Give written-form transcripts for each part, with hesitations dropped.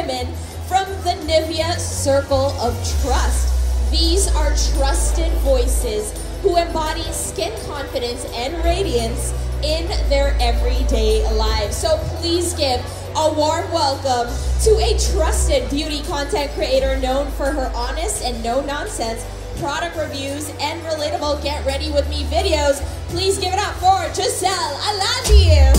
women from the Nivea Circle of Trust. These are trusted voices who embody skin confidence and radiance in their everyday lives. So please give a warm welcome to a trusted beauty content creator known for her honest and no-nonsense product reviews and relatable Get Ready With Me videos. Please give it up for Giselle Alandi.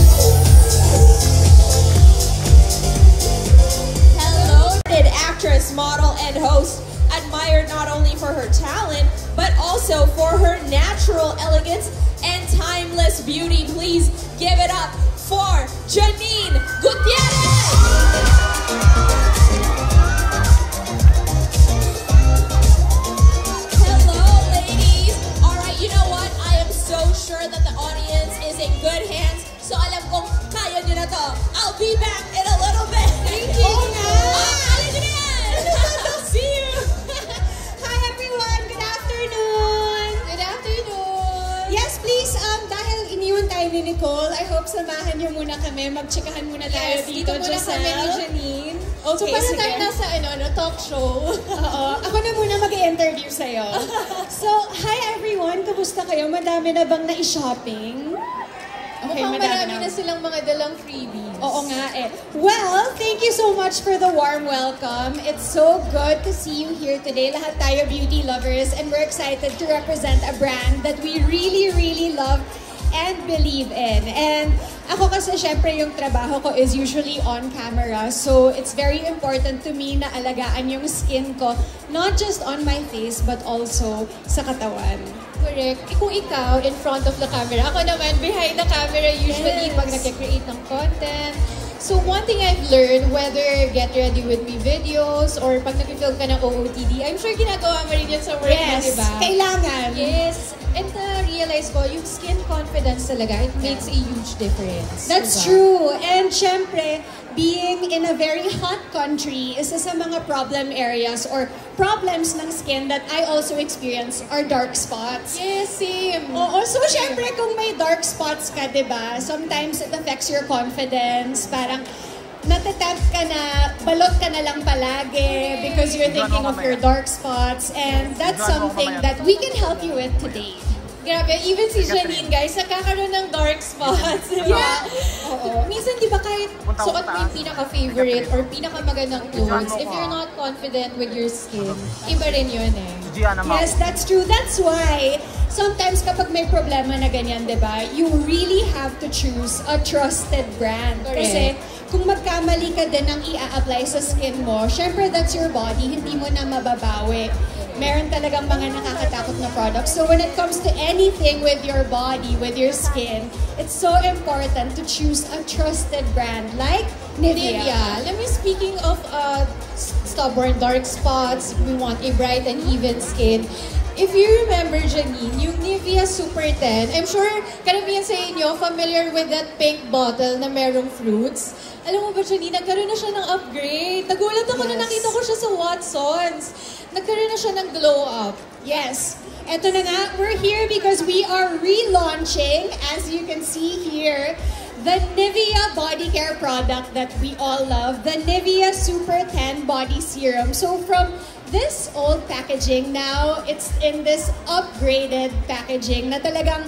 Hello, actress, model, and host, admired not only for her talent, but also for her natural elegance and timeless beauty. Please give it up for Janine Gutierrez! Hello, ladies! Alright, you know what? I am so sure that the audience is in good hands. So alam kong kaya nyo na to. I'll be back in a little bit. Thank you! Oh, kaya nyo na yan! See you! Hi everyone! Good afternoon! Good afternoon! Yes, please, dahil iniwan tayo ni Nicole, I hope samahan niyo muna kami. Magtsikahan muna tayo dito, muna Giselle. kami ni Janine. Okay, so parang sige. tayo nasa talk show. Oo. Ako na muna mag-i-interview sa'yo. So, hi everyone! Kamusta kayo? Madami na bang na-shopping? Mukhang marami na silang mga dalang freebies. Oo nga eh. Well, thank you so much for the warm welcome. It's so good to see you here today. Lahat tayo beauty lovers and we're excited to represent a brand that we really, really love and believe in. And ako kasi syempre yung trabaho ko is usually on camera. So it's very important to me na alagaan yung skin ko. Not just on my face but also sa katawan. Correct. Kung ikaw, in front of the camera, ako naman, behind the camera usually pag nag-create ng content. So one thing I've learned, whether Get Ready With Me videos or pag nag-film ka ng OOTD, I'm sure ginagawa mo rin yan sa work mo, diba? Kailangan. Yes. And na-realize ko, yung skin confidence talaga, it makes a huge difference. That's true. And syempre, being in a very hot country, isa sa mga problem areas or problems ng skin that I also experience are dark spots. Yes, same. Oo, so syempre kung may dark spots ka, diba, sometimes it affects your confidence. Parang natatempt ka na, balot ka na lang palagi because you're thinking of your dark spots. And that's something that we can help you with today. Grabe, even si Janine, guys, nagkakaroon ng dark spots. Yeah. Oo. Minsan, di ba, kahit suot mo yung pinaka-favorite or pinaka-magandang clothes, if you're not confident with your skin, iba rin yun eh. Yes, that's true. That's why sometimes kapag may problema na ganyan, di ba, you really have to choose a trusted brand. Correct. Kasi kung magkamali ka din ng i-apply sa skin mo, syempre that's your body, hindi mo na mababawi. Meron talagang mga nakakatakot na products. So when it comes to anything with your body, with your skin, it's so important to choose a trusted brand like Nivea. Let me, speaking of stubborn dark spots, we want a bright and even skin. If you remember, Janine, yung Nivea Super 10, I'm sure karamihan sa inyo familiar with that pink bottle na merong fruits. Alam mo ba, Janine, nagkaroon na siya ng upgrade. Nagulat ako na nakita ko siya sa Watsons. Nagkaroon na siya ng glow up. Yes. Eto na nga, we're here because we are relaunching, as you can see here, the Nivea body care product that we all love, the Nivea Super 10 Body Serum. So from this old packaging, now it's in this upgraded packaging na talagang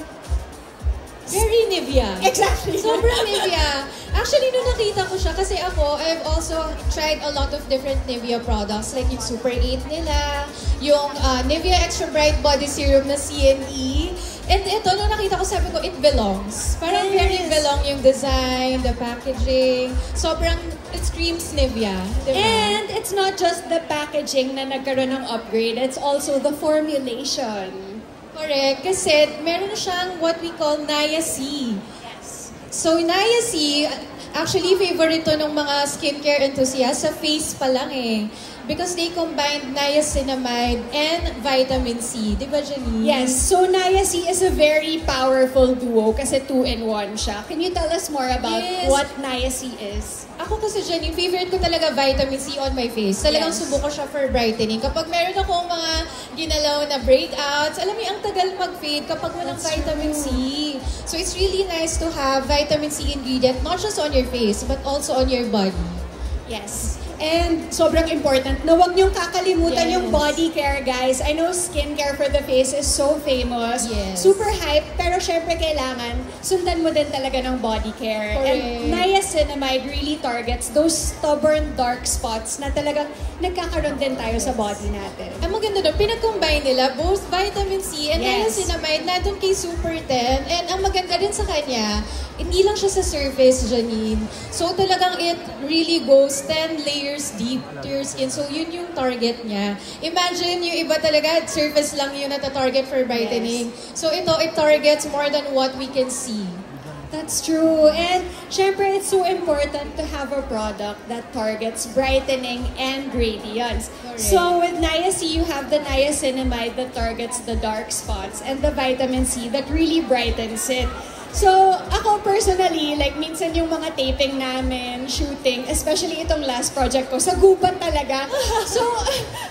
very Nivea. Exactly. Sobrang Nivea. Actually, nung nakita ko siya, kasi ako, I've also tried a lot of different Nivea products, like yung Super 8 nila, yung Nivea Extra Bright Body Serum na CNE. And ito, nung nakita ko, sabi ko, it belongs. Parang very belong yung design, the packaging. Sobrang, it screams Nivea. Diba? And it's not just the packaging na nagkaroon ng upgrade, it's also the formulation. Correct. Kasi meron siyang what we call niacin. Yes. So niacin, actually favorite to ng mga skincare enthusiasts sa face pa lang eh. Because they combined niacinamide and vitamin C. Di ba, Janine? Yes. So niacin is a very powerful duo kasi 2-in-1 siya. Can you tell us more about what niacin is? Ako kasi, Janine, favorite ko talaga vitamin C on my face. Talagang subuko siya for brightening. Kapag meron akong mga ginalaw na breakouts, alam mo, ang tagal mag-fade kapag walang vitamin C. So it's really nice to have vitamin C ingredient, not just on your face, but also on your body. Yes. And sobrang important na huwag niyong kakalimutan yung body care, guys. I know skincare for the face is so famous. Yes. Super hype, pero syempre kailangan sundan mo din talaga ng body care. Correct. And niacinamide really targets those stubborn dark spots na talagang nagkakaroon din tayo sa body natin. Ang maganda doon, pinag-combine nila both vitamin C and Yes. niacinamide nandun kay Super 10. And ang maganda din sa kanya, hindi lang siya sa surface, Janine. So talagang it really goes 10 layers deep to your skin. So yun yung target niya. Imagine yung iba talaga, surface lang yun nata-target for brightening. So ito, it targets more than what we can see. That's true. And syempre, it's so important to have a product that targets brightening and radiance. Correct. So with Nia-C, you have the niacinamide that targets the dark spots and the vitamin C that really brightens it. So, ako personally, like minsan yung mga taping namin, shooting, especially itong last project ko, sa gubat talaga. So,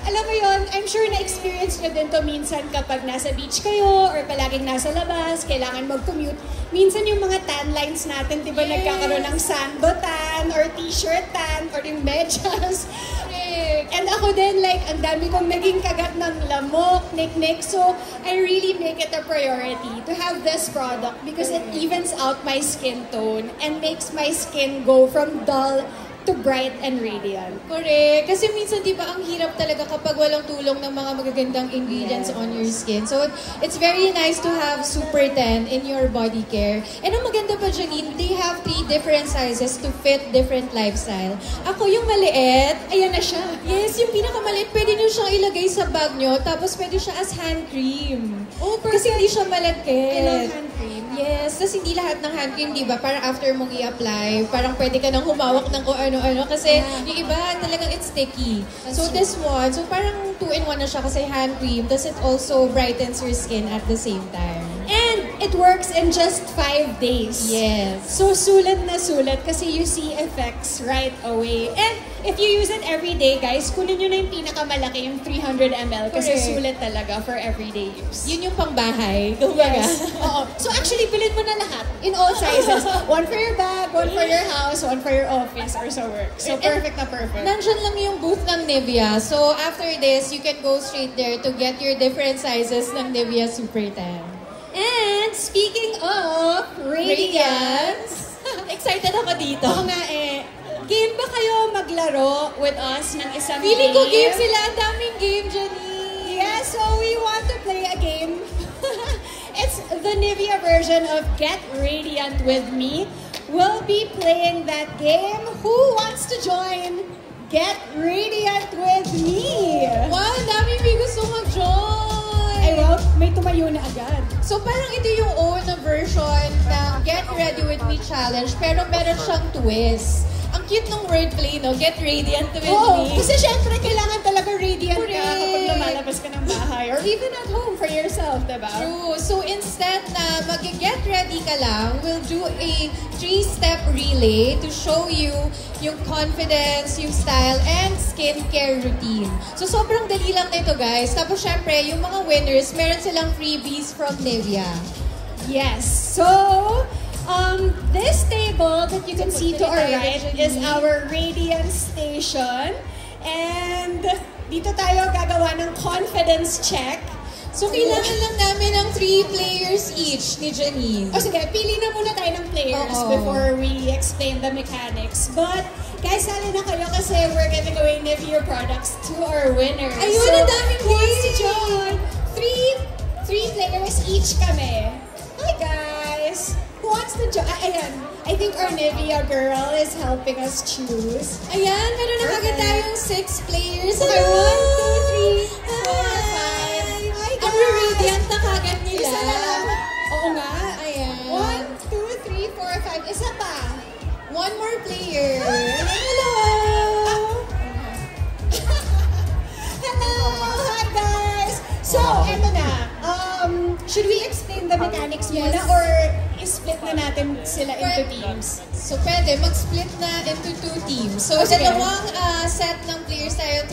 alam mo yon, I'm sure na-experience nyo din to minsan kapag nasa beach kayo or palaging nasa labas, kailangan mag-commute. Minsan yung mga tan lines natin, di ba, nagkakaroon ng sando tan or t-shirt tan or yung medyas. And ako din, like, ang dami kong naging kagat ng lamok, niknik. So, I really make it a priority to have this product because it evens out my skin tone and makes my skin go from dull to bright and radiant. Correct. Kasi minsan, di ba, ang hirap talaga kapag walang tulong ng mga magagandang ingredients on your skin. So, it's very nice to have Super 10 in your body care. And ang maganda pa, Janine, they have 3 different sizes to fit different lifestyle. Ako, yung maliit, Ayan na siya. yes, yung pinakamaliit, pwede nyo siyang ilagay sa bag nyo, tapos pwede siya as hand cream. Oh, Kasi hindi siya I love malagkit. hand cream. Yes, tapos hindi lahat ng hand cream, di ba? Parang after mong i-apply, parang pwede ka nang humawak ng kung ano-ano. Kasi yung iba, talagang it's sticky. So this one, so parang 2-in-1 na siya kasi hand cream. Tapos it also brightens your skin at the same time. And it works in just 5 days. Yes. So, sulat na sulat kasi you see effects right away. And if you use it every day, guys, kunin nyo na yung pinakamalaki, yung 300 ml kasi Correct. sulat talaga for everyday use. Yun yung pangbahay. Kumbaga. Yes. Oo. So actually, bilhin mo na lahat in all sizes. One for your bag, one for your house, one for your office or sa work. So perfect na perfect. Nandyan lang yung booth ng Nivea. So after this, you can go straight there to get your different sizes ng Nivea Super 10. And speaking of radiance, Excited ako dito. oo nga eh, game ba kayo maglaro with us ng isang Feeling ko game sila. Ang daming game, Janine. Yeah, so we want to play a game. It's the Nivea version of Get Radiant With Me. We'll be playing that game. Who wants to join Get Radiant With Me? Wow, ang daming may gusto mag-join. Ay, well, may tumayo na agad. So parang ito yung own na version ng Get Ready With Me Challenge, pero meron siyang twist. Ang cute ng wordplay, no? Get Radiant With Oh, Me. kasi syempre kailangan talaga radiant ka Correct. kapag lumalabas ka ng bahay or even at home for yourself, diba? True. So instead na mag-get ready ka lang, we'll do a 3-step relay to show you yung confidence, yung style, and skincare routine. So sobrang dali lang nito, guys. Tapos syempre, yung mga winners, meron silang freebies from Nivea. Yes. So, this table that you can see to our right is our radiance station. And dito tayo gagawa ng confidence check. So kailangan lang namin ng 3 players each ni Janine. O sige, pili na muna tayo ng players Oo. before we explain the mechanics. But, guys, sali na kayo kasi we're giving away Nivea products to our winners. Ayun, ang daming who wants to game! join? Three players each kami. Hi, guys! Who wants to join? Ayan, I think our Nivea girl is helping us choose. Ayan, meron na agad Perfect. tayong 6 players. Okay, Hello! 1, 2, 3, 4, 5. Hi, Ang radiant na kagad nila. Isa na lang. Oo nga. Ayan. 1, 2, 3, 4, 5. Isa pa. One more player. Hello! Hello! Hi, guys! So, eto na. Should we explain the mechanics muna Yes. or i-split na natin sila into teams? So, pwede mag-split na into 2 teams. So, Sige. dalawang set ng players tayo.